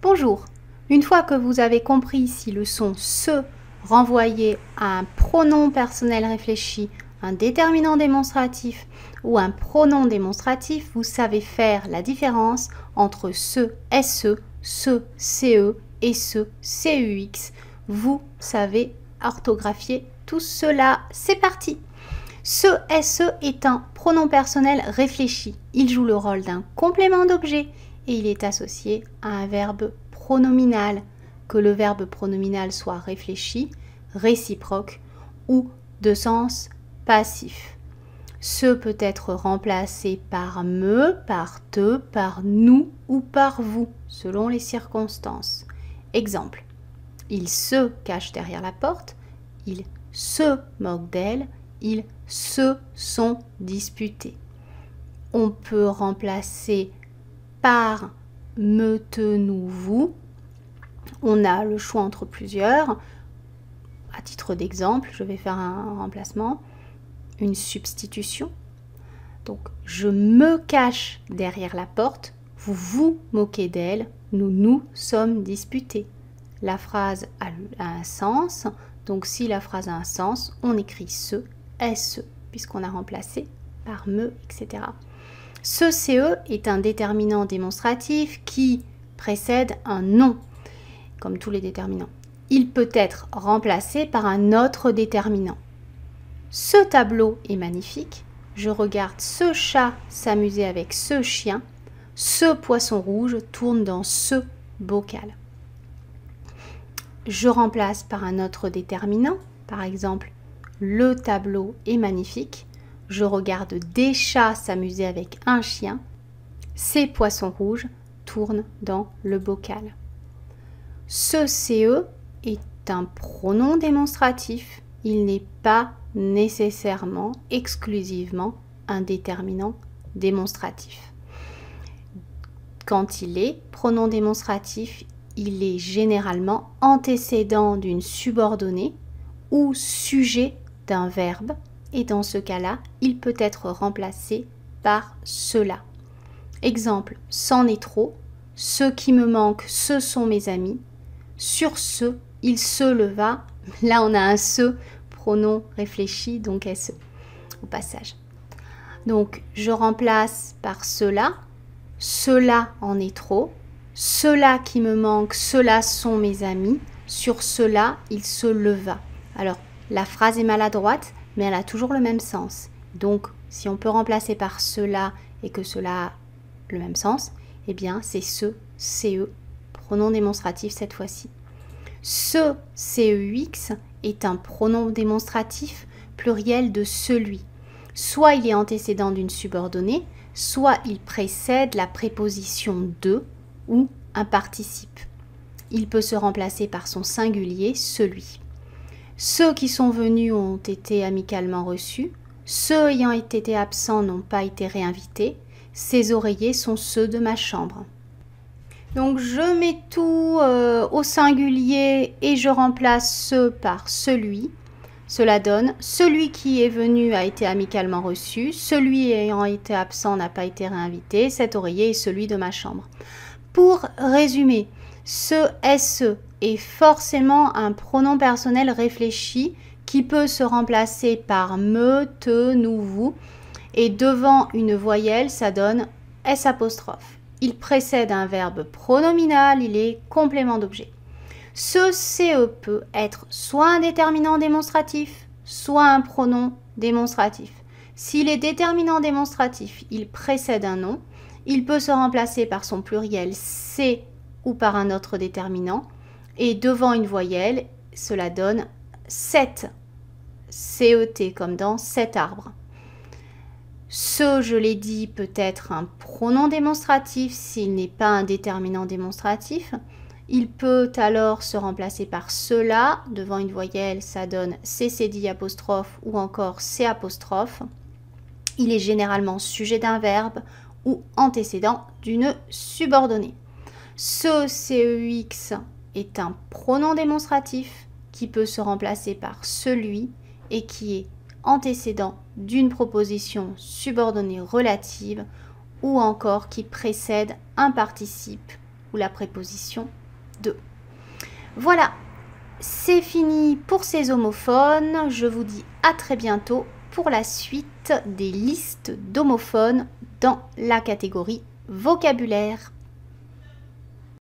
Bonjour. Une fois que vous avez compris si le son se renvoyait à un pronom personnel réfléchi, un déterminant démonstratif ou un pronom démonstratif, vous savez faire la différence entre ce SE, ce CE et ce CUX. Vous savez orthographier tout cela. C'est parti! Ce SE est un pronom personnel réfléchi. Il joue le rôle d'un complément d'objet et il est associé à un verbe pronominal, que le verbe pronominal soit réfléchi, réciproque ou de sens passif. Ce peut être remplacé par me, par te, par nous ou par vous, selon les circonstances. Exemple, ils se cachent derrière la porte, ils se moquent d'elle, ils se sont disputés. On peut remplacer par me, te, nous, vous. On a le choix entre plusieurs. À titre d'exemple, je vais faire un remplacement, une substitution. Donc, je me cache derrière la porte, vous vous moquez d'elle, nous nous sommes disputés. La phrase a un sens, donc si la phrase a un sens, on écrit se, SE, puisqu'on a remplacé par me, etc. Ce CE est un déterminant démonstratif qui précède un nom, comme tous les déterminants. Il peut être remplacé par un autre déterminant. Ce tableau est magnifique. Je regarde ce chat s'amuser avec ce chien. Ce poisson rouge tourne dans ce bocal. Je remplace par un autre déterminant. Par exemple, le tableau est magnifique. Je regarde des chats s'amuser avec un chien. Ces poissons rouges tournent dans le bocal. Ce CE est un pronom démonstratif. Il n'est pas nécessairement, exclusivement, un déterminant démonstratif. Quand il est pronom démonstratif, il est généralement antécédent d'une subordonnée ou sujet d'un verbe. Et dans ce cas-là, il peut être remplacé par cela. Exemple, c'en est trop. Ce qui me manque, ce sont mes amis. Sur ce, il se leva. Là, on a un se, pronom réfléchi, donc SE au passage. Donc, je remplace par cela. Cela en est trop. Cela qui me manque, cela sont mes amis. Sur cela, il se leva. Alors, la phrase est maladroite, mais elle a toujours le même sens. Donc, si on peut remplacer par cela et que cela a le même sens, eh bien, c'est ce, CE, pronom démonstratif cette fois-ci. Ce, CEX, est un pronom démonstratif pluriel de celui. Soit il est antécédent d'une subordonnée, soit il précède la préposition de ou un participe. Il peut se remplacer par son singulier, celui. Ceux qui sont venus ont été amicalement reçus. Ceux ayant été absents n'ont pas été réinvités. Ces oreillers sont ceux de ma chambre. Donc je mets tout au singulier et je remplace ce par celui. Cela donne celui qui est venu a été amicalement reçu. Celui ayant été absent n'a pas été réinvité. Cet oreiller est celui de ma chambre. Pour résumer, ce SE est forcément un pronom personnel réfléchi qui peut se remplacer par me, te, nous, vous. Et devant une voyelle, ça donne S'. Il précède un verbe pronominal, il est complément d'objet. Ce CE peut être soit un déterminant démonstratif, soit un pronom démonstratif. S'il est déterminant démonstratif, il précède un nom. Il peut se remplacer par son pluriel C ou par un autre déterminant. Et devant une voyelle, cela donne cet, CET, comme dans cet arbre. Ce, je l'ai dit, peut être un pronom démonstratif s'il n'est pas un déterminant démonstratif. Il peut alors se remplacer par cela. Devant une voyelle, ça donne CCD apostrophe ou encore C apostrophe. Il est généralement sujet d'un verbe ou antécédent d'une subordonnée. Ce CEX est un pronom démonstratif qui peut se remplacer par celui et qui est antécédent d'une proposition subordonnée relative ou encore qui précède un participe ou la préposition de. Voilà, c'est fini pour ces homophones. Je vous dis à très bientôt pour la suite des listes d'homophones dans la catégorie vocabulaire.